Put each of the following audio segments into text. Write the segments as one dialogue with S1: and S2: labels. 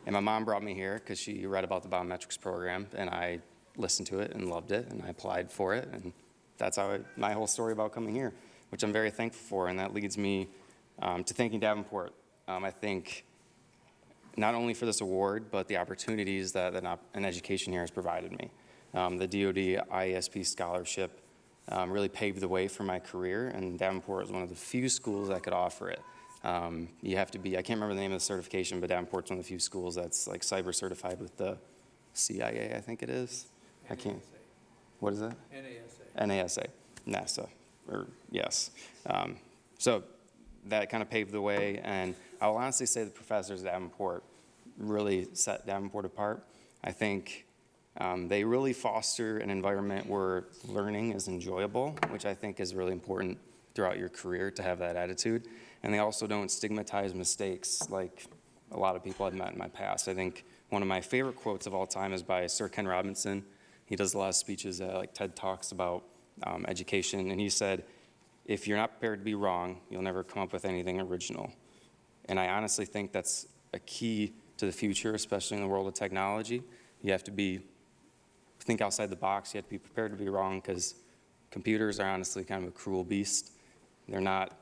S1: And my mom brought me here because she read about the biometrics program, and I listened to it and loved it, and I applied for it, and that's how my whole story about coming here, which I'm very thankful for, and that leads me to thanking Davenport. I think not only for this award, but the opportunities that an education here has provided me. The DoD IESP scholarship really paved the way for my career, and Davenport is one of the few schools that could offer it. You have to be, I can't remember the name of the certification, but Davenport's one of the few schools that's like cyber certified with the CIA, I think it is.
S2: NASA.
S1: I can't, what is that? NASA, NASA, or yes. So that kind of paved the way, and I'll honestly say the professors at Davenport really set Davenport apart. I think they really foster an environment where learning is enjoyable, which I think is really important throughout your career to have that attitude. And they also don't stigmatize mistakes like a lot of people I've met in my past. I think one of my favorite quotes of all time is by Sir Ken Robinson. He does a lot of speeches at like TED Talks about education, and he said, if you're not prepared to be wrong, you'll never come up with anything original. And I honestly think that's a key to the future, especially in the world of technology. You have to think outside the box. You have to be prepared to be wrong, because computers are honestly kind of a cruel beast. They're not,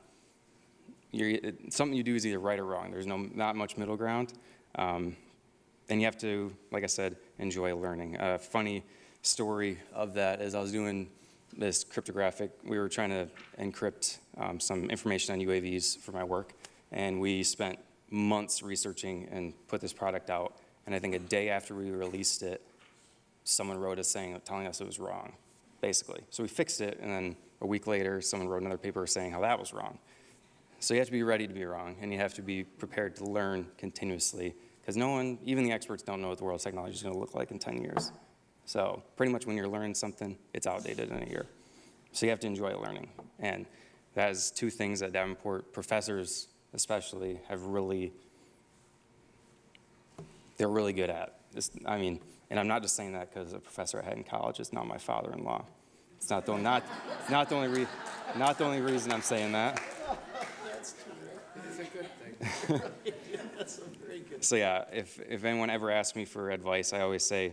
S1: something you do is either right or wrong. There's not much middle ground. And you have to, like I said, enjoy learning. A funny story of that is I was doing this cryptographic, we were trying to encrypt some information on UAVs for my work, and we spent months researching and put this product out, and I think a day after we released it, someone wrote us telling us it was wrong, basically. So we fixed it, and then a week later, someone wrote another paper saying how that was wrong. So you have to be ready to be wrong, and you have to be prepared to learn continuously, because no one, even the experts, don't know what the world of technology is going to look like in 10 years. So pretty much when you're learning something, it's outdated in a year. So you have to enjoy learning. And that is two things that Davenport professors especially they're really good at. And I'm not just saying that because a professor I had in college is now my father-in-law. It's not the only reason I'm saying that.
S2: That's true. It's a good thing. That's very good.
S1: So yeah, if anyone ever asks me for advice, I always say,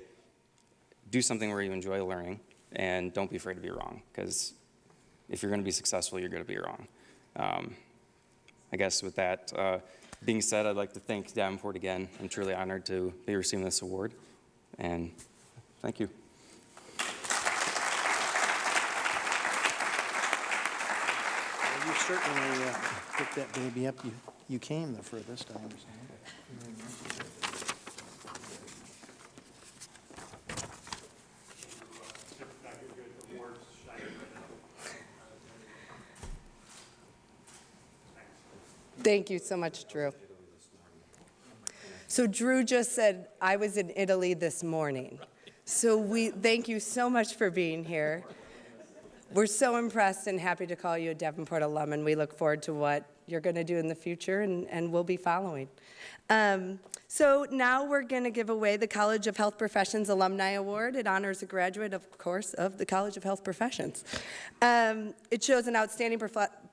S1: do something where you enjoy learning, and don't be afraid to be wrong, because if you're going to be successful, you're going to be wrong. I guess with that being said, I'd like to thank Davenport again. I'm truly honored to be receiving this award, and thank you.
S2: Well, you certainly picked that baby up. You came the furthest, I understand.
S3: Thank you so much, Drew. So Drew just said, I was in Italy this morning. So thank you so much for being here. We're so impressed and happy to call you a Davenport alum, and we look forward to what you're going to do in the future, and we'll be following. So now we're going to give away the College of Health Professions Alumni Award. It honors a graduate, of course, of the College of Health Professions. It shows an outstanding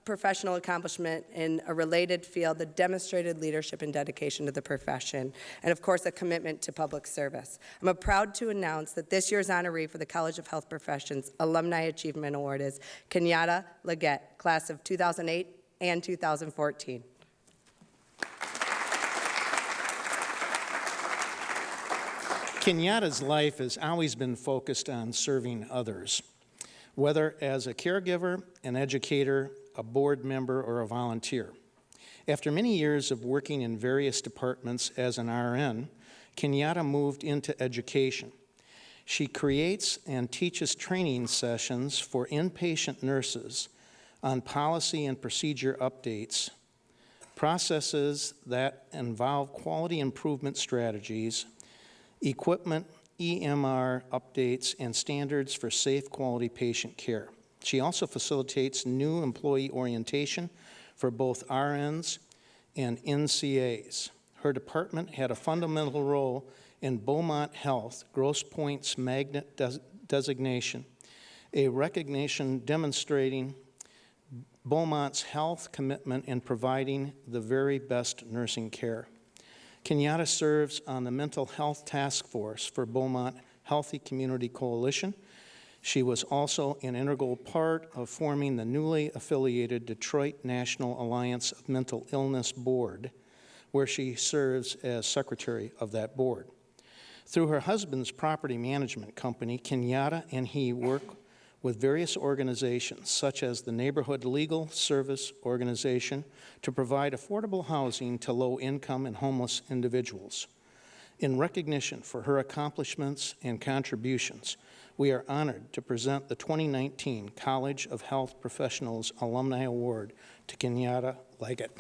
S3: professional accomplishment in a related field, the demonstrated leadership and dedication to the profession, and of course, a commitment to public service. I'm proud to announce that this year's honoree for the College of Health Professions Alumni Achievement Award is Kenyatta Leggett, class of 2008 and 2014.
S2: Kenyatta's life has always been focused on serving others, whether as a caregiver, an educator, a board member, or a volunteer. After many years of working in various departments as an RN, Kenyatta moved into education. She creates and teaches training sessions for inpatient nurses on policy and procedure updates, processes that involve quality improvement strategies, equipment, EMR updates, and standards for safe quality patient care. She also facilitates new employee orientation for both RNs and NCAs. Her department had a fundamental role in Beaumont Health Grosse Pointe's Magnet designation, a recognition demonstrating Beaumont's health commitment in providing the very best nursing care. Kenyatta serves on the Mental Health Task Force for Beaumont Healthy Community Coalition. She was also an integral part of forming the newly affiliated Detroit National Alliance of Mental Illness Board, where she serves as secretary of that board. Through her husband's property management company, Kenyatta and he work with various organizations, such as the Neighborhood Legal Service Organization, to provide affordable housing to low-income and homeless individuals. In recognition for her accomplishments and contributions, we are honored to present the 2019 College of Health Professionals Alumni Award to Kenyatta Leggett.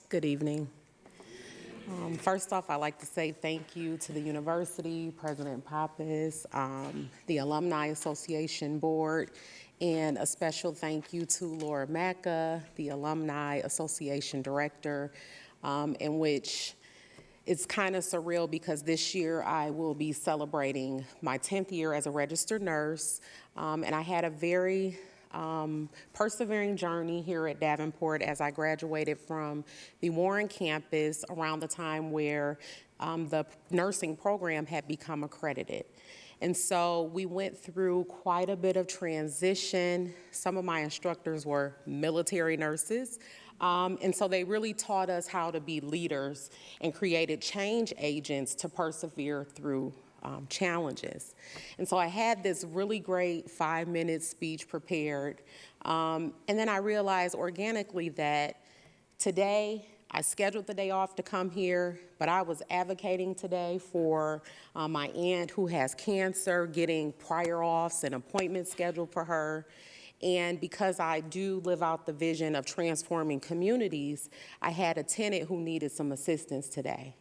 S4: Good evening. First off, I'd like to say thank you to the university, President Pappas, the Alumni Association Board, and a special thank you to Laura Macca, the Alumni Association Director, in which it's kind of surreal because this year I will be celebrating my 10th year as a registered nurse, and I had a very persevering journey here at Davenport as I graduated from the Warren campus around the time where the nursing program had become accredited. And so we went through quite a bit of transition. Some of my instructors were military nurses, and so they really taught us how to be leaders and created change agents to persevere through challenges. And so I had this really great 5-minute speech prepared, and then I realized organically that today, I scheduled the day off to come here, but I was advocating today for my aunt who has cancer, getting prior offs and appointments scheduled for her. And because I do live out the vision of transforming communities, I had a tenant who needed some assistance today.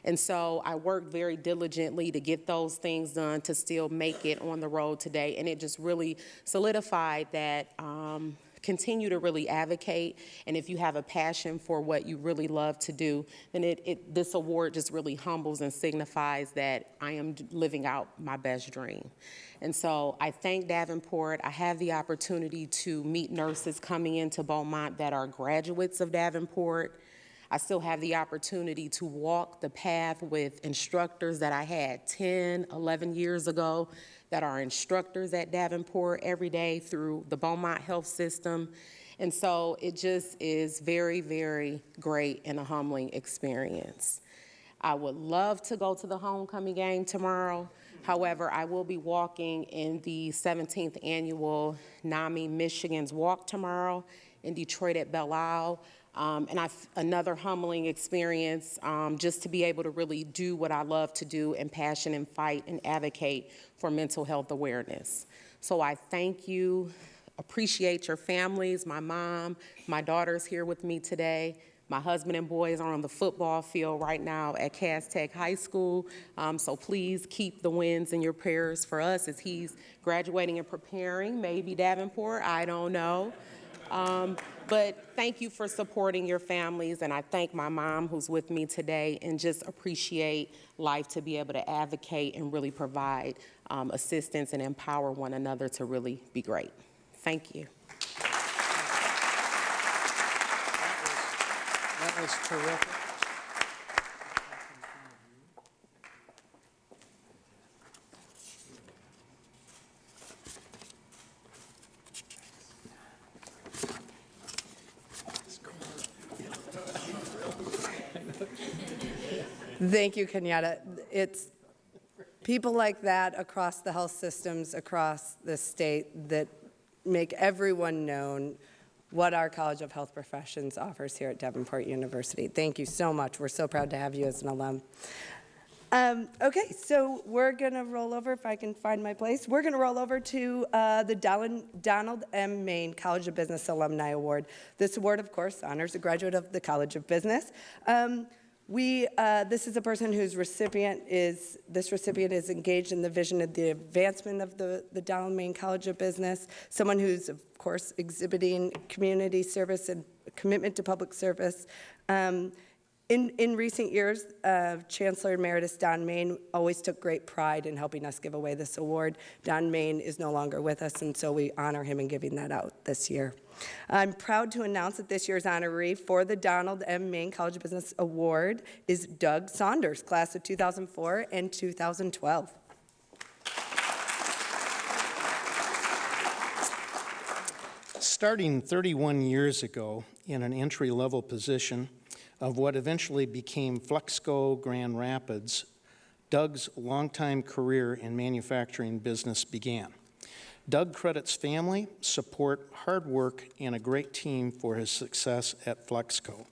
S4: And so I worked very diligently to get those things done to still make it on the road today. And it just really solidified that continue to really advocate. And if you have a passion for what you really love to do, then this award just really humbles and signifies that I am living out my best dream. And so I thank Davenport. I have the opportunity to meet nurses coming into Beaumont that are graduates of Davenport. I still have the opportunity to walk the path with instructors that I had 10, 11 years ago that are instructors at Davenport every day through the Beaumont Health System. And so it just is very, very great and a humbling experience. I would love to go to the homecoming game tomorrow. However, I will be walking in the 17th annual NAMI Michigan's Walk tomorrow in Detroit at Belle Isle. And another humbling experience just to be able to really do what I love to do and passion and fight and advocate for mental health awareness. So I thank you, appreciate your families, my mom, my daughter's here with me today. My husband and boys are on the football field right now at Cass Tech High School. So please keep the wins in your prayers for us as he's graduating and preparing, maybe Davenport, I don't know. But thank you for supporting your families, and I thank my mom who's with me today and just appreciate life to be able to advocate and really provide assistance and empower one another to really be great. Thank you.
S2: That was terrific.
S3: Thank you, Kenyatta. It's people like that across the health systems, across the state, that make everyone known what our College of Health Professions offers here at Davenport University. Thank you so much. We're so proud to have you as an alum. Okay, so we're going to roll over, if I can find my place. We're going to roll over to the Donald M. Main College of Business Alumni Award. This award, of course, honors a graduate of the College of Business. This is a person whose recipient is engaged in the vision of the advancement of the Donald Main College of Business, someone who's, of course, exhibiting community service and commitment to public service, In recent years, Chancellor Emeritus Don Main always took great pride in helping us give away this award. Don Main is no longer with us, and so we honor him in giving that out this year. I'm proud to announce that this year's honoree for the Donald M. Main College of Business Award is Doug Saunders, class of 2004 and 2012.
S2: Starting 31 years ago in an entry-level position of what eventually became Flexco Grand Rapids, Doug's longtime career in manufacturing business began. Doug credits family, support, hard work, and a great team for his success at Flexco.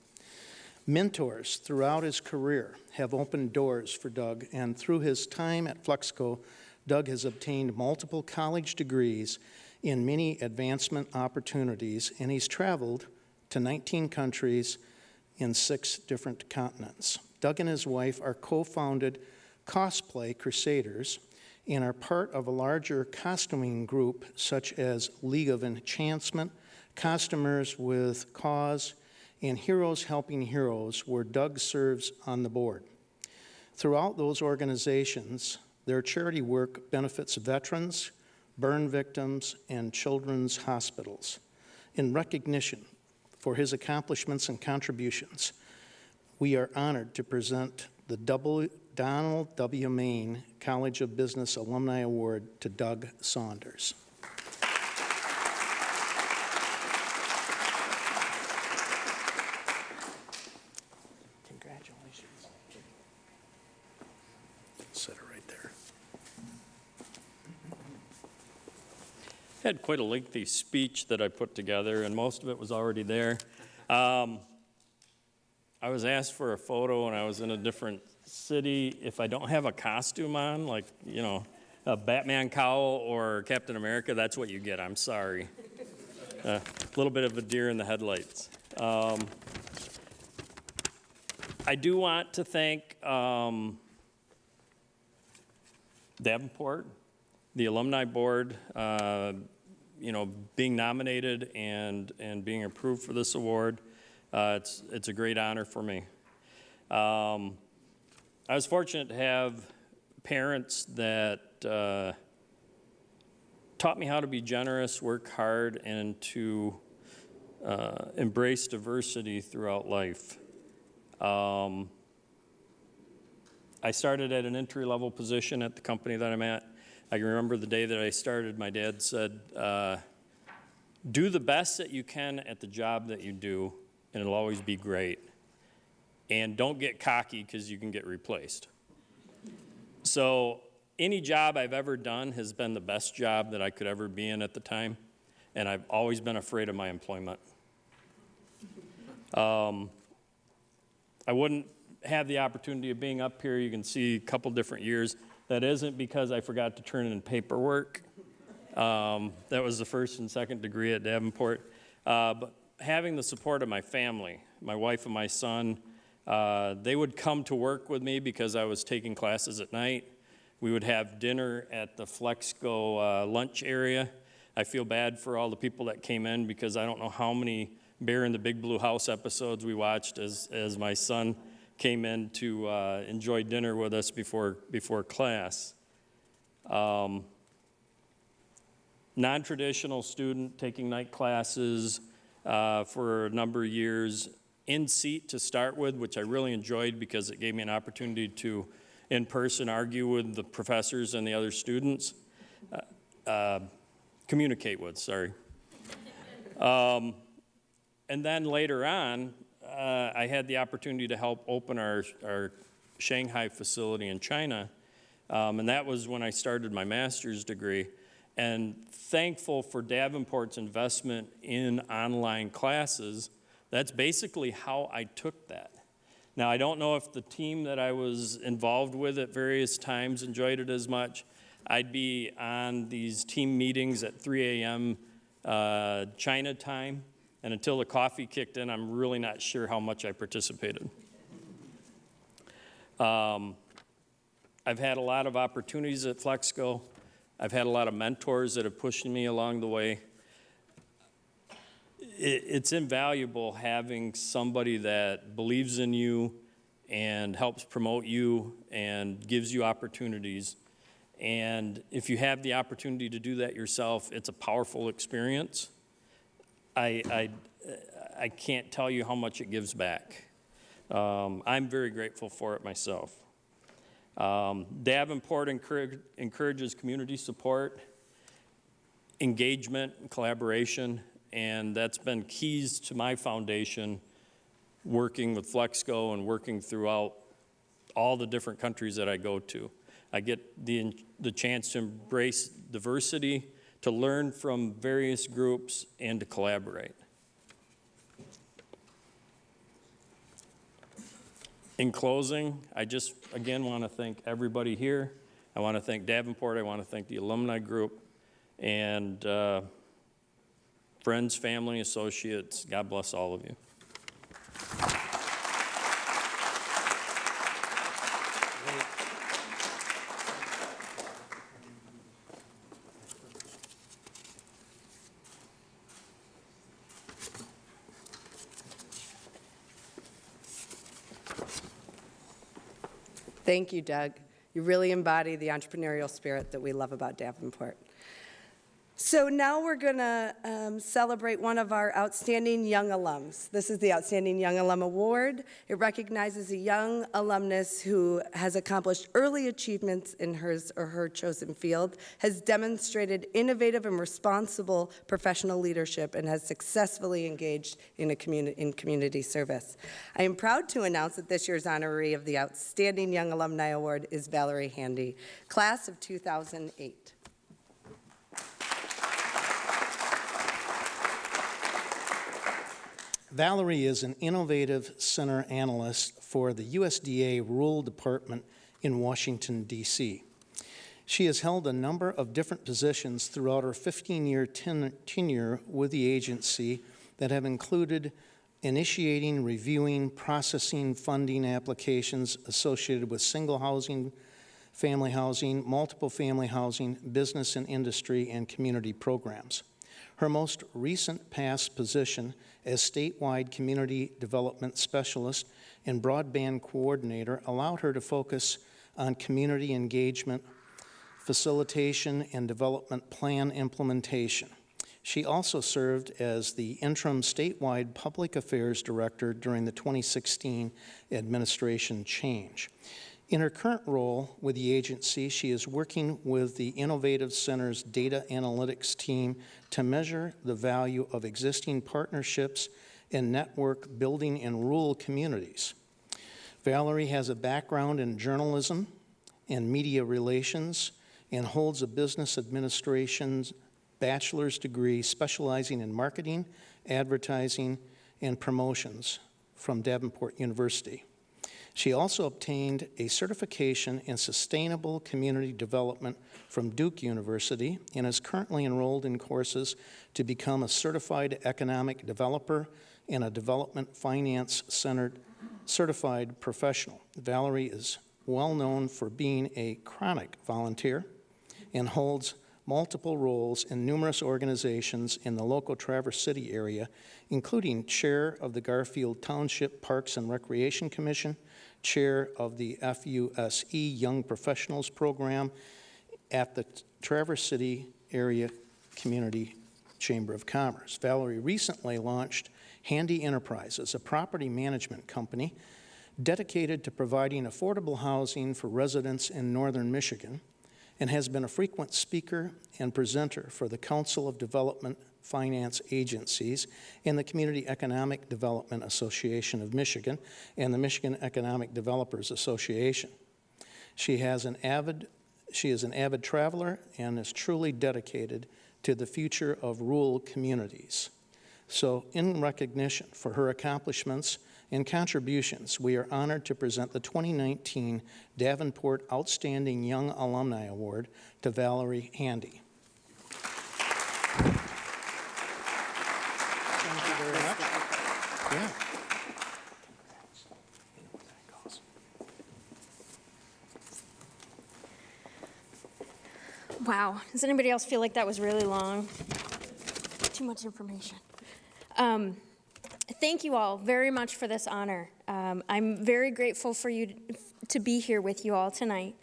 S2: Mentors throughout his career have opened doors for Doug, and through his time at Flexco, Doug has obtained multiple college degrees in many advancement opportunities, and he's traveled to 19 countries in 6 different continents. Doug and his wife are co-founded Cosplay Crusaders and are part of a larger costuming group such as League of Enchantment, Costumers with Cause, and Heroes Helping Heroes, where Doug serves on the board. Throughout those organizations, their charity work benefits veterans, burn victims, and children's hospitals. In recognition for his accomplishments and contributions, we are honored to present the Donald W. Main College of Business Alumni Award to Doug Saunders. Congratulations. Set it right there.
S5: I had quite a lengthy speech that I put together, and most of it was already there. I was asked for a photo when I was in a different city. If I don't have a costume on, like, you know, a Batman cowl or Captain America, that's what you get. I'm sorry. A little bit of a deer in the headlights. I do want to thank Davenport, the Alumni Board, you know, being nominated and being approved for this award. It's a great honor for me. I was fortunate to have parents that taught me how to be generous, work hard, and to embrace diversity throughout life. I started at an entry-level position at the company that I'm at. I can remember the day that I started, my dad said, do the best that you can at the job that you do, and it'll always be great. And don't get cocky because you can get replaced. So any job I've ever done has been the best job that I could ever be in at the time, and I've always been afraid of my employment. I wouldn't have the opportunity of being up here. You can see a couple different years. That isn't because I forgot to turn in paperwork. That was the first and second degree at Davenport. But having the support of my family, my wife and my son, they would come to work with me because I was taking classes at night. We would have dinner at the Flexco lunch area. I feel bad for all the people that came in because I don't know how many Bear in the Big Blue House episodes we watched as my son came in to enjoy dinner with us before class. Non-traditional student taking night classes for a number of years, in seat to start with, which I really enjoyed because it gave me an opportunity to, in person, argue with the professors and the other students. Communicate with, sorry. And then later on, I had the opportunity to help open our Shanghai facility in China, and that was when I started my master's degree. And thankful for Davenport's investment in online classes, that's basically how I took that. Now, I don't know if the team that I was involved with at various times enjoyed it as much. I'd be on these team meetings at 3 a.m. China time, and until the coffee kicked in, I'm really not sure how much I participated. I've had a lot of opportunities at Flexco. I've had a lot of mentors that have pushed me along the way. It's invaluable having somebody that believes in you and helps promote you and gives you opportunities. And if you have the opportunity to do that yourself, it's a powerful experience. I can't tell you how much it gives back. I'm very grateful for it myself. Davenport encourages community support, engagement, and collaboration, and that's been keys to my foundation working with Flexco and working throughout all the different countries that I go to. I get the chance to embrace diversity, to learn from various groups, and to collaborate. In closing, I just, again, want to thank everybody here. I want to thank Davenport. I want to thank the alumni group and friends, family, associates. God bless all of you.
S3: Thank you, Doug. You really embody the entrepreneurial spirit that we love about Davenport. So now we're going to celebrate one of our outstanding young alums. This is the Outstanding Young Alum Award. It recognizes a young alumnus who has accomplished early achievements in his or her chosen field, has demonstrated innovative and responsible professional leadership, and has successfully engaged in community service. I am proud to announce that this year's honoree of the Outstanding Young Alumni Award is Valerie Handy, class of 2008.
S2: Valerie is an innovative center analyst for the USDA Rural Department in Washington, D.C. She has held a number of different positions throughout her 15-year tenure with the agency that have included initiating, reviewing, processing funding applications associated with single housing, family housing, multiple family housing, business and industry, and community programs. Her most recent past position as statewide community development specialist and broadband coordinator allowed her to focus on community engagement, facilitation, and development plan implementation. She also served as the interim statewide public affairs director during the 2016 administration change. In her current role with the agency, she is working with the Innovative Center's data analytics team to measure the value of existing partnerships and network building in rural communities. Valerie has a background in journalism and media relations and holds a business administration's bachelor's degree specializing in marketing, advertising, and promotions from Davenport University. She also obtained a certification in sustainable community development from Duke University and is currently enrolled in courses to become a certified economic developer and a development finance centered certified professional. Valerie is well known for being a chronic volunteer and holds multiple roles in numerous organizations in the local Traverse City area, including chair of the Garfield Township Parks and Recreation Commission, chair of the FUSE Young Professionals Program at the Traverse City Area Community Chamber of Commerce. Valerie recently launched Handy Enterprises, a property management company dedicated to providing affordable housing for residents in northern Michigan, and has been a frequent speaker and presenter for the Council of Development Finance Agencies and the Community Economic Development Association of Michigan and the Michigan Economic Developers Association. She is an avid traveler and is truly dedicated to the future of rural communities. So in recognition for her accomplishments and contributions, we are honored to present the 2019 Davenport Outstanding Young Alumni Award to Valerie Handy. Thank you very much. Yeah.
S6: Wow. Does anybody else feel like that was really long? Too much information. Thank you all very much for this honor. I'm very grateful for you to be here with you all tonight.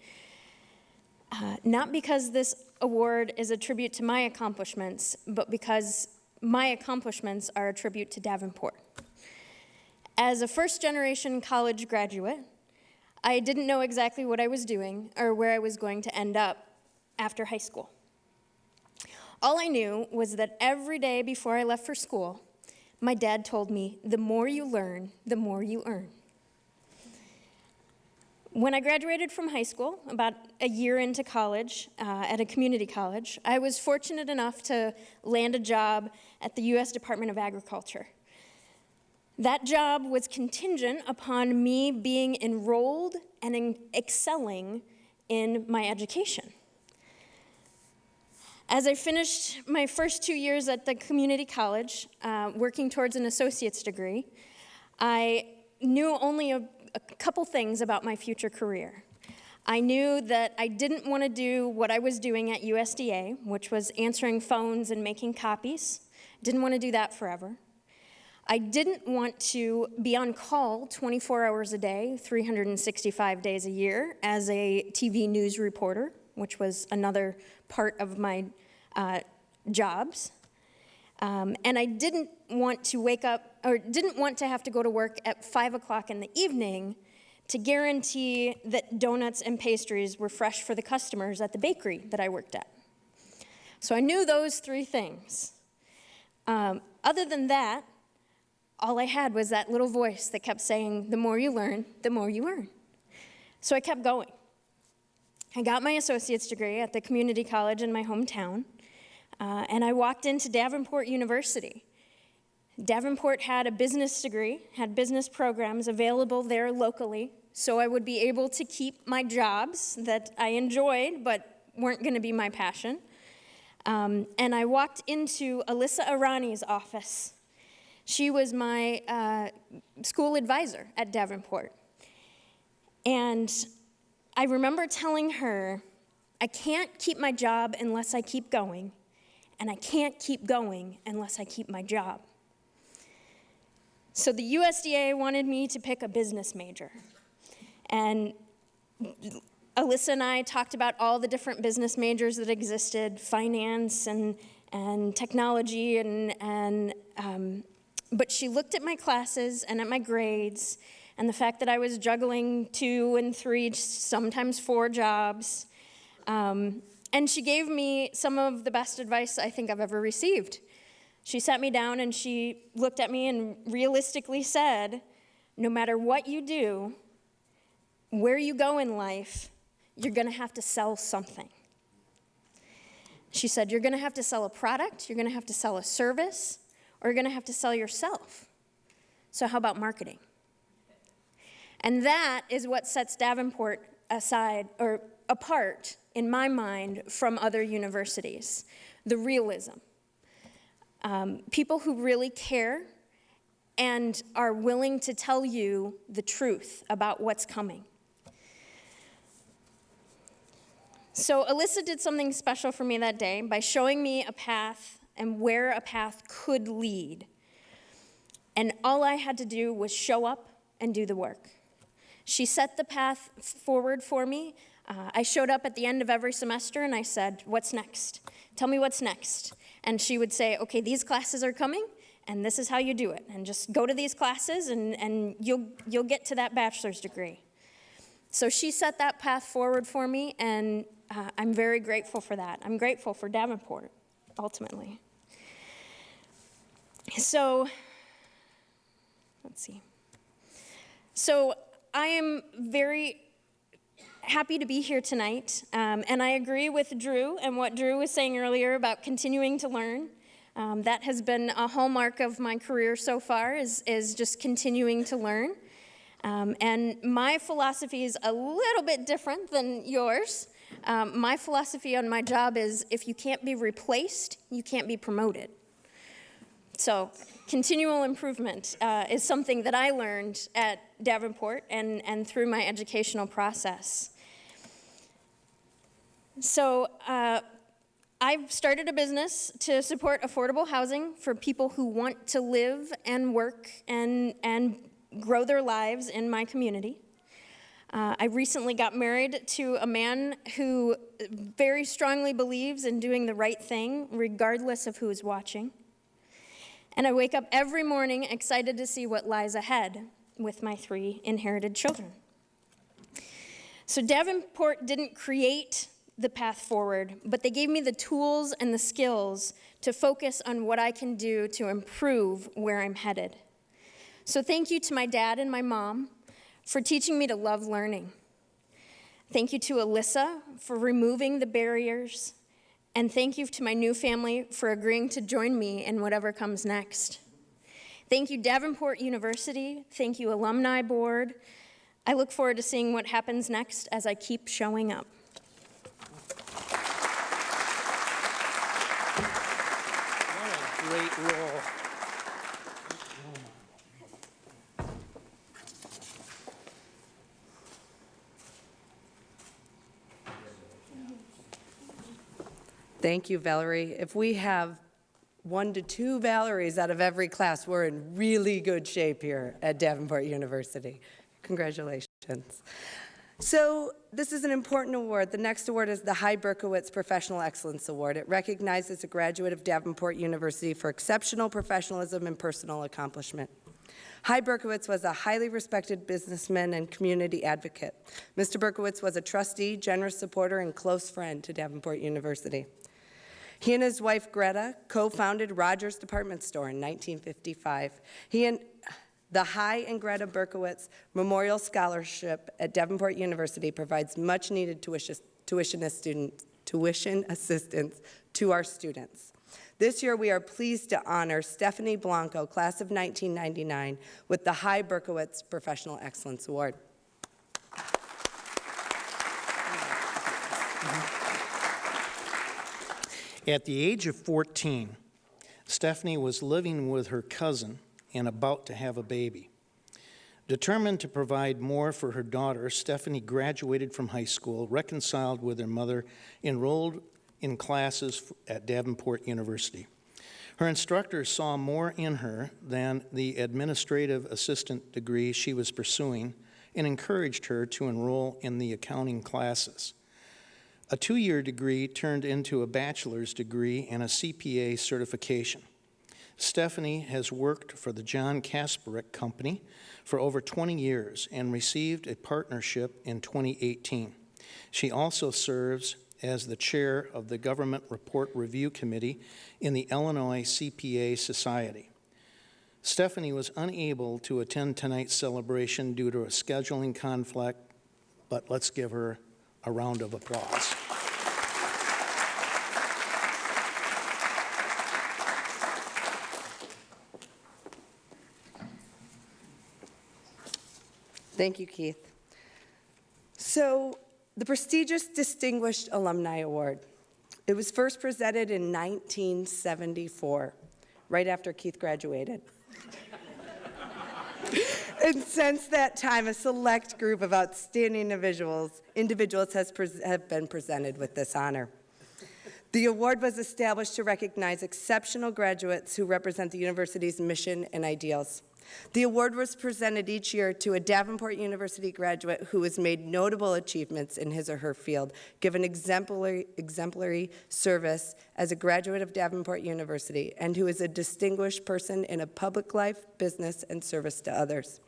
S6: Not because this award is a tribute to my accomplishments, but because my accomplishments are a tribute to Davenport. As a first-generation college graduate, I didn't know exactly what I was doing or where I was going to end up after high school. All I knew was that every day before I left for school, my dad told me, the more you learn, the more you earn. When I graduated from high school, about a year into college, at a community college, I was fortunate enough to land a job at the U.S. Department of Agriculture. That job was contingent upon me being enrolled and excelling in my education. As I finished my first 2 years at the community college, working towards an associate's degree, I knew only a couple things about my future career. I knew that I didn't want to do what I was doing at USDA, which was answering phones and making copies. Didn't want to do that forever. I didn't want to be on call 24 hours a day, 365 days a year as a TV news reporter, which was another part of my jobs. And I didn't want to wake up, or didn't want to have to go to work at 5 o'clock in the evening to guarantee that donuts and pastries were fresh for the customers at the bakery that I worked at. So I knew those three things. Other than that, all I had was that little voice that kept saying, the more you learn, the more you earn. So I kept going. I got my associate's degree at the community college in my hometown, and I walked into Davenport University. Davenport had a business degree, had business programs available there locally, so I would be able to keep my jobs that I enjoyed but weren't going to be my passion. And I walked into Alyssa Arani's office. She was my school advisor at Davenport. And I remember telling her, I can't keep my job unless I keep going, and I can't keep going unless I keep my job. So the USDA wanted me to pick a business major. And Alyssa and I talked about all the different business majors that existed, finance and technology, but she looked at my classes and at my grades and the fact that I was juggling 2 and 3, sometimes 4 jobs. And she gave me some of the best advice I think I've ever received. She sat me down and she looked at me and realistically said, no matter what you do, where you go in life, you're going to have to sell something. She said, you're going to have to sell a product, you're going to have to sell a service, or you're going to have to sell yourself. So how about marketing? And that is what sets Davenport aside, or apart, in my mind, from other universities, the realism. People who really care and are willing to tell you the truth about what's coming. So Alyssa did something special for me that day by showing me a path and where a path could lead. And all I had to do was show up and do the work. She set the path forward for me. I showed up at the end of every semester and I said, what's next? Tell me what's next. And she would say, okay, these classes are coming and this is how you do it. And just go to these classes and you'll get to that bachelor's degree. So she set that path forward for me, and I'm very grateful for that. I'm grateful for Davenport, ultimately. So, let's see. So I am very happy to be here tonight, and I agree with Drew and what Drew was saying earlier about continuing to learn. That has been a hallmark of my career so far, is just continuing to learn. And my philosophy is a little bit different than yours. My philosophy on my job is if you can't be replaced, you can't be promoted. So continual improvement is something that I learned at Davenport and through my educational process. So I've started a business to support affordable housing for people who want to live and work and grow their lives in my community. I recently got married to a man who very strongly believes in doing the right thing, regardless of who is watching. And I wake up every morning excited to see what lies ahead with my 3 inherited children. So Davenport didn't create the path forward, but they gave me the tools and the skills to focus on what I can do to improve where I'm headed. So thank you to my dad and my mom for teaching me to love learning. Thank you to Alyssa for removing the barriers. And thank you to my new family for agreeing to join me in whatever comes next. Thank you, Davenport University. Thank you, Alumni Board. I look forward to seeing what happens next as I keep showing up.
S2: What a great role.
S3: Thank you, Valerie. If we have 1 to 2 Valeries out of every class, we're in really good shape here at Davenport University. Congratulations. So this is an important award. The next award is the Hy Berkowitz Professional Excellence Award. It recognizes a graduate of Davenport University for exceptional professionalism and personal accomplishment. Hy Berkowitz was a highly respected businessman and community advocate. Mr. Berkowitz was a trustee, generous supporter, and close friend to Davenport University. He and his wife, Greta, co-founded Rogers Department Store in 1955. The Hy and Greta Berkowitz Memorial Scholarship at Davenport University provides much-needed tuition assistance to our students. This year, we are pleased to honor Stephanie Blanco, class of 1999, with the Hy Berkowitz Professional Excellence Award.
S2: At the age of 14, Stephanie was living with her cousin and about to have a baby. Determined to provide more for her daughter, Stephanie graduated from high school, reconciled with her mother, enrolled in classes at Davenport University. Her instructor saw more in her than the administrative assistant degree she was pursuing and encouraged her to enroll in the accounting classes. A 2-year degree turned into a bachelor's degree and a CPA certification. Stephanie has worked for the John Kasparek Company for over 20 years and received a partnership in 2018. She also serves as the chair of the Government Report Review Committee in the Illinois CPA Society. Stephanie was unable to attend tonight's celebration due to a scheduling conflict, but let's give her a round of applause.
S3: Thank you, Keith. So, the prestigious Distinguished Alumni Award. It was first presented in 1974, right after Keith graduated. And since that time, a select group of outstanding individuals have been presented with this honor. The award was established to recognize exceptional graduates who represent the university's mission and ideals. The award was presented each year to a Davenport University graduate who has made notable achievements in his or her field, given exemplary service as a graduate of Davenport University, and who is a distinguished person in a public life, business, and service to others.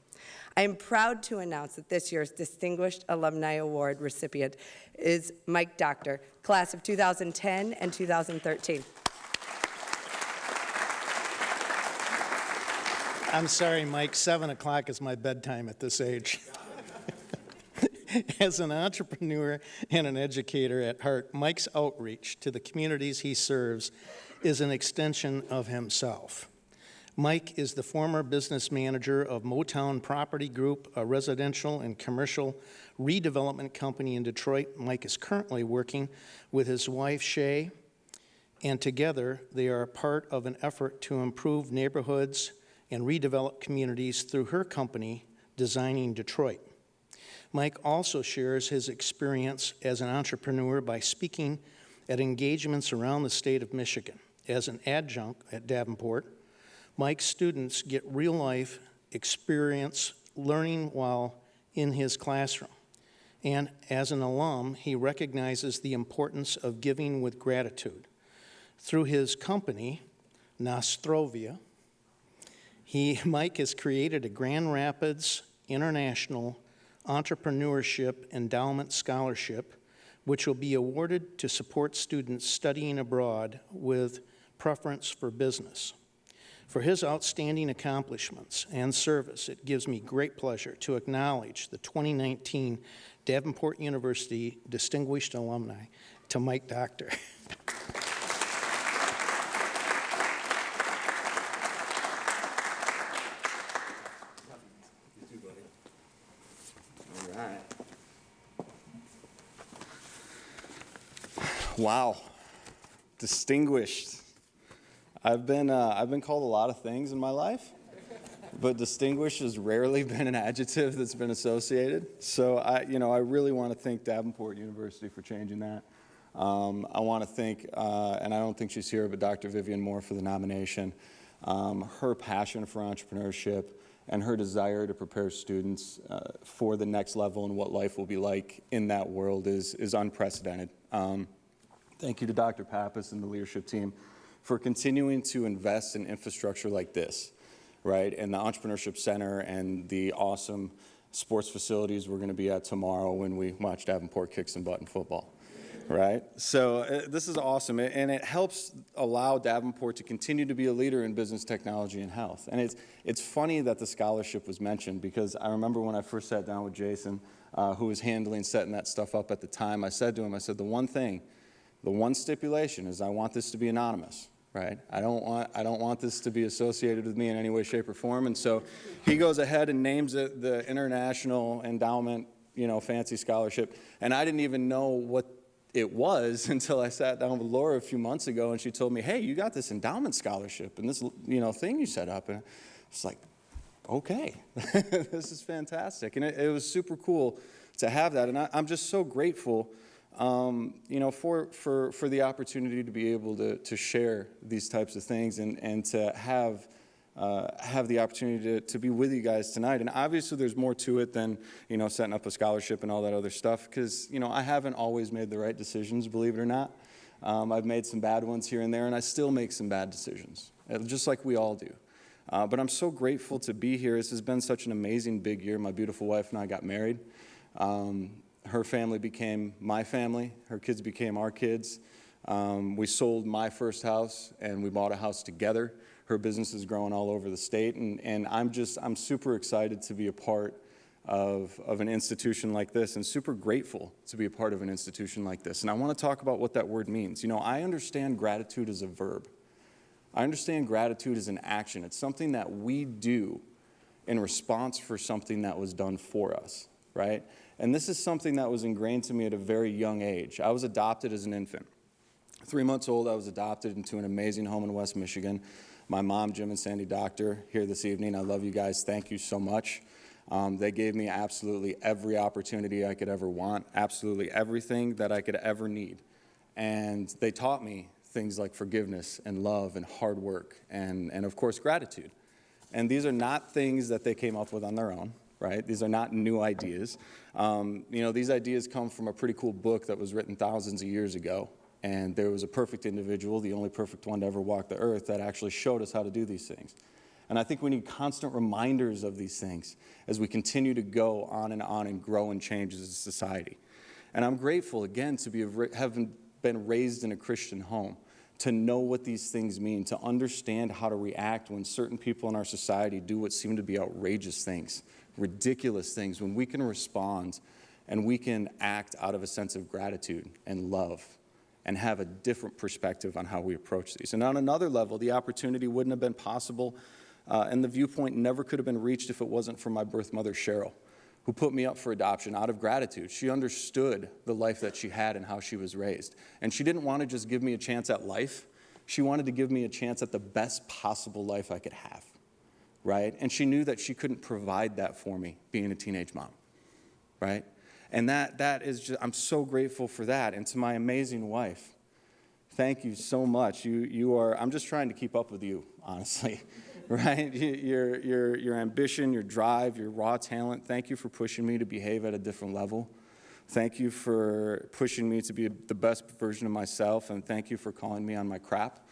S3: I am proud to announce that this year's Distinguished Alumni Award recipient is Mike Doctor, class of 2010 and 2013.
S2: I'm sorry, Mike, 7 o'clock is my bedtime at this age. As an entrepreneur and an educator at heart, Mike's outreach to the communities he serves is an extension of himself. Mike is the former business manager of Motown Property Group, a residential and commercial redevelopment company in Detroit. Mike is currently working with his wife, Shay, and together they are part of an effort to improve neighborhoods and redevelop communities through her company, Designing Detroit. Mike also shares his experience as an entrepreneur by speaking at engagements around the state of Michigan. As an adjunct at Davenport, Mike's students get real-life experience learning while in his classroom. And as an alum, he recognizes the importance of giving with gratitude. Through his company, Nostrovia, Mike has created a Grand Rapids International Entrepreneurship Endowment Scholarship, which will be awarded to support students studying abroad with preference for business. For his outstanding accomplishments and service, it gives me great pleasure to acknowledge the 2019 Davenport University Distinguished Alumni to Mike Doctor.
S7: Wow, distinguished. I've been called a lot of things in my life, but distinguished has rarely been an adjective that's been associated. So I really want to thank Davenport University for changing that. I want to thank, and I don't think she's here, but Dr. Vivian Moore for the nomination. Her passion for entrepreneurship and her desire to prepare students for the next level and what life will be like in that world is unprecedented. Thank you to Dr. Pappas and the leadership team for continuing to invest in infrastructure like this, right? And the Entrepreneurship Center and the awesome sports facilities we're going to be at tomorrow when we watch Davenport kick some butt in football, right? So this is awesome, and it helps allow Davenport to continue to be a leader in business, technology, and health. And it's funny that the scholarship was mentioned, because I remember when I first sat down with Jason, who was setting that stuff up at the time, I said to him, the one stipulation is I want this to be anonymous, right? I don't want this to be associated with me in any way, shape, or form. And so he goes ahead and names it the International Endowment, fancy scholarship. And I didn't even know what it was until I sat down with Laura a few months ago, and she told me, hey, you got this endowment scholarship and this, thing you set up. And it's like, okay, this is fantastic. And it was super cool to have that. And I'm just so grateful for the opportunity to be able to share these types of things and to have the opportunity to be with you guys tonight. And obviously there's more to it than, setting up a scholarship and all that other stuff, because, I haven't always made the right decisions, believe it or not. I've made some bad ones here and there, and I still make some bad decisions, just like we all do. But I'm so grateful to be here. This has been such an amazing big year. My beautiful wife and I got married. Her family became my family. Her kids became our kids. We sold my first house, and we bought a house together. Her business is growing all over the state, and I'm super excited to be a part of an institution like this, and super grateful to be a part of an institution like this. And I want to talk about what that word means. I understand gratitude as a verb. I understand gratitude as an action. It's something that we do in response for something that was done for us, right? And this is something that was ingrained to me at a very young age. I was adopted as an infant. 3 months old, I was adopted into an amazing home in West Michigan. My mom, Jim and Sandy Doctor, here this evening. I love you guys. Thank you so much. They gave me absolutely every opportunity I could ever want, absolutely everything that I could ever need. And they taught me things like forgiveness and love and hard work and of course, gratitude. And these are not things that they came up with on their own. Right? These are not new ideas. These ideas come from a pretty cool book that was written thousands of years ago. And there was a perfect individual, the only perfect one to ever walk the earth, that actually showed us how to do these things. And I think we need constant reminders of these things as we continue to go on and grow and change as a society. And I'm grateful, again, to have been raised in a Christian home, to know what these things mean, to understand how to react when certain people in our society do what seem to be outrageous things, ridiculous things, when we can respond and we can act out of a sense of gratitude and love and have a different perspective on how we approach these. And on another level, the opportunity wouldn't have been possible and the viewpoint never could have been reached if it wasn't for my birth mother, Cheryl, who put me up for adoption out of gratitude. She understood the life that she had and how she was raised. And she didn't want to just give me a chance at life. She wanted to give me a chance at the best possible life I could have, right? And she knew that she couldn't provide that for me, being a teenage mom, right? And that is just, I'm so grateful for that. And to my amazing wife, Thank you so much. You are, I'm just trying to keep up with you, honestly, right? Your ambition, your drive, your raw talent, thank you for pushing me to behave at a different level. Thank you for pushing me to be the best version of myself, and thank you for calling me on my crap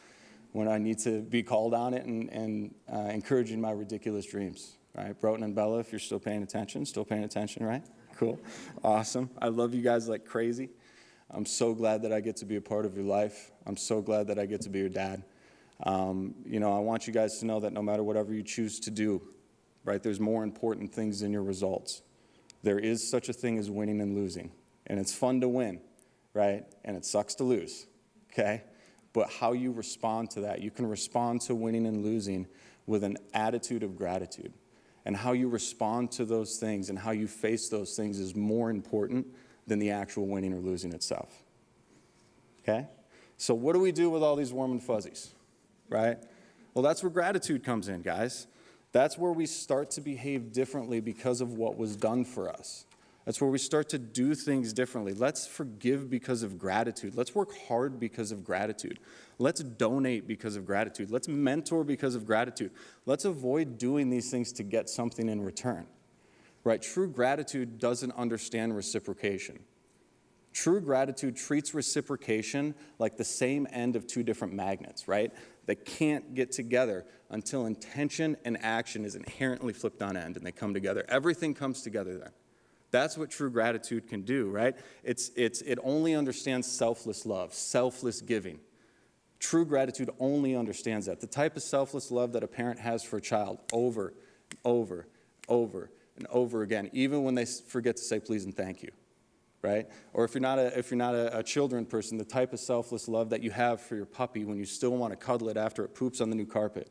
S7: when I need to be called on it, and encouraging my ridiculous dreams, right? Broughton and Bella, if you're still paying attention, right? Cool, awesome. I love you guys like crazy. I'm so glad that I get to be a part of your life. I'm so glad that I get to be your dad. I want you guys to know that no matter whatever you choose to do, right, there's more important things than your results. There is such a thing as winning and losing, and it's fun to win, right, and it sucks to lose, okay? But how you respond to that, you can respond to winning and losing with an attitude of gratitude. And how you respond to those things and how you face those things is more important than the actual winning or losing itself. Okay? So what do we do with all these warm and fuzzies, right? Well, that's where gratitude comes in, guys. That's where we start to behave differently because of what was done for us. That's where we start to do things differently. Let's forgive because of gratitude. Let's work hard because of gratitude. Let's donate because of gratitude. Let's mentor because of gratitude. Let's avoid doing these things to get something in return. Right? True gratitude doesn't understand reciprocation. True gratitude treats reciprocation like the same end of two different magnets, right? They can't get together until intention and action is inherently flipped on end and they come together. Everything comes together then. That's what true gratitude can do, right? It only understands selfless love, selfless giving. True gratitude only understands that. The type of selfless love that a parent has for a child over, and over again, even when they forget to say please and thank you, right? Or if you're not a children person, the type of selfless love that you have for your puppy when you still want to cuddle it after it poops on the new carpet,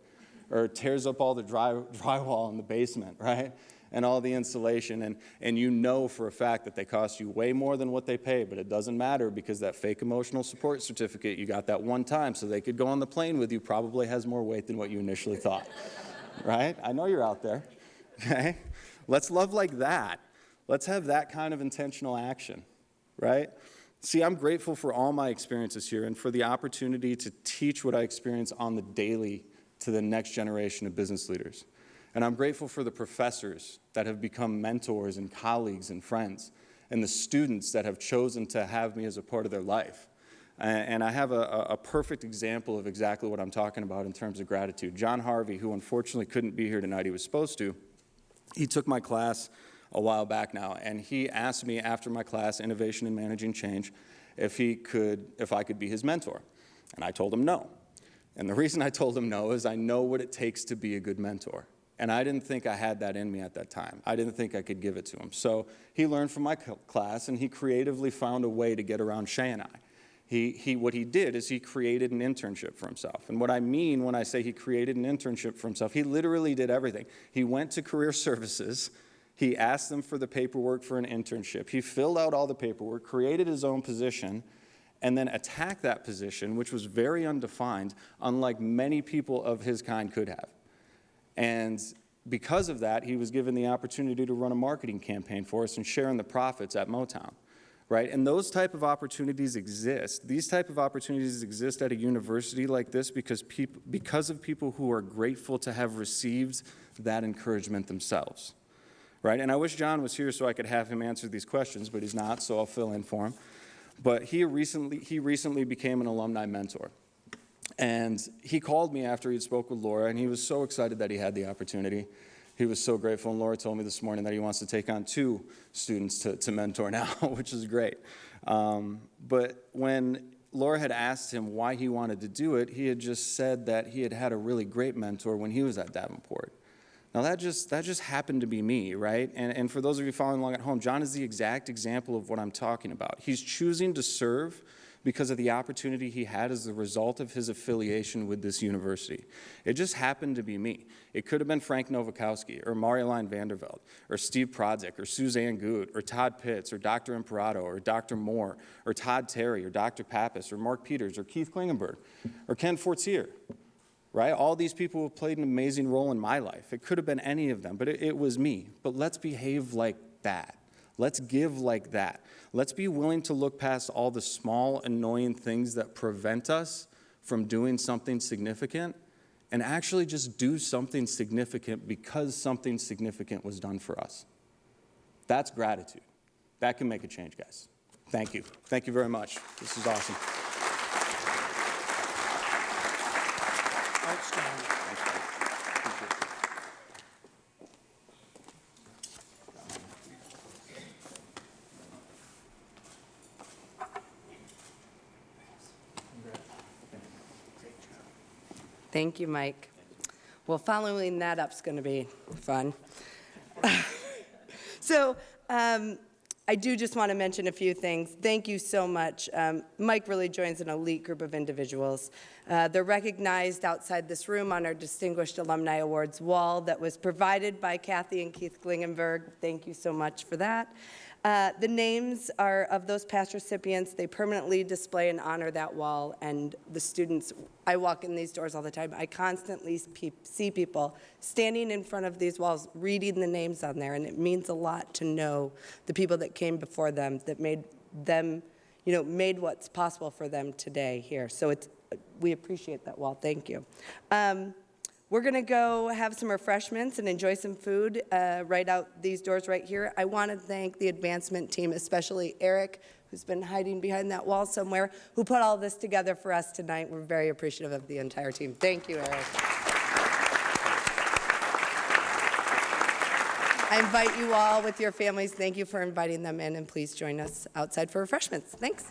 S7: or tears up all the drywall in the basement, right? And all the insulation, and you know for a fact that they cost you way more than what they pay, but it doesn't matter because that fake emotional support certificate you got that one time so they could go on the plane with you probably has more weight than what you initially thought, right? I know you're out there, okay? Let's love like that. Let's have that kind of intentional action, right? See, I'm grateful for all my experiences here and for the opportunity to teach what I experience on the daily to the next generation of business leaders. And I'm grateful for the professors that have become mentors and colleagues and friends, and the students that have chosen to have me as a part of their life. And I have a perfect example of exactly what I'm talking about in terms of gratitude. John Harvey, who unfortunately couldn't be here tonight, he was supposed to, he took my class a while back now, and he asked me after my class, Innovation and Managing Change, if I could be his mentor. And I told him no. And the reason I told him no is I know what it takes to be a good mentor. And I didn't think I had that in me at that time. I didn't think I could give it to him. So he learned from my class, and he creatively found a way to get around Shay and I. What he did is he created an internship for himself. And what I mean when I say he created an internship for himself, he literally did everything. He went to career services. He asked them for the paperwork for an internship. He filled out all the paperwork, created his own position, and then attacked that position, which was very undefined, unlike many people of his kind could have. And because of that, he was given the opportunity to run a marketing campaign for us and share in the profits at Motown, right? And those type of opportunities exist. These type of opportunities exist at a university like this because of people who are grateful to have received that encouragement themselves, right? And I wish John was here so I could have him answer these questions, but he's not, so I'll fill in for him. But he recently became an alumni mentor. And he called me after he'd spoke with Laura, and he was so excited that he had the opportunity. He was so grateful, and Laura told me this morning that he wants to take on 2 students to mentor now, which is great. But when Laura had asked him why he wanted to do it, he had just said that he had had a really great mentor when he was at Davenport. Now, that just happened to be me, right? And for those of you following along at home, John is the exact example of what I'm talking about. He's choosing to serve because of the opportunity he had as the result of his affiliation with this university. It just happened to be me. It could have been Frank Nowakowski, or Marjolein Vanderveld, or Steve Prodzik, or Suzanne Good, or Todd Pitts, or Dr. Imperato, or Dr. Moore, or Todd Terry, or Dr. Pappas, or Mark Peters, or Keith Klingenberg, or Ken Fortier, right? All these people have played an amazing role in my life. It could have been any of them, but it was me. But let's behave like that. Let's give like that. Let's be willing to look past all the small, annoying things that prevent us from doing something significant and actually just do something significant because something significant was done for us. That's gratitude. That can make a change, guys. Thank you. Thank you very much. This is awesome.
S2: Outstanding.
S3: Thank you, Mike. Well, following that up is going to be fun. So I do just want to mention a few things. Thank you so much. Mike really joins an elite group of individuals. They're recognized outside this room on our Distinguished Alumni Awards wall that was provided by Kathy and Keith Klingenberg. Thank you so much for that. The names are of those past recipients. They permanently display and honor that wall, and the students, I walk in these doors all the time. I constantly see people standing in front of these walls reading the names on there, and it means a lot to know the people that came before them, that made them, made what's possible for them today here. So we appreciate that wall. Thank you. We're going to go have some refreshments and enjoy some food right out these doors right here. I want to thank the advancement team, especially Eric, who's been hiding behind that wall somewhere, who put all this together for us tonight. We're very appreciative of the entire team. Thank you, Eric. I invite you all with your families. Thank you for inviting them in, and please join us outside for refreshments. Thanks.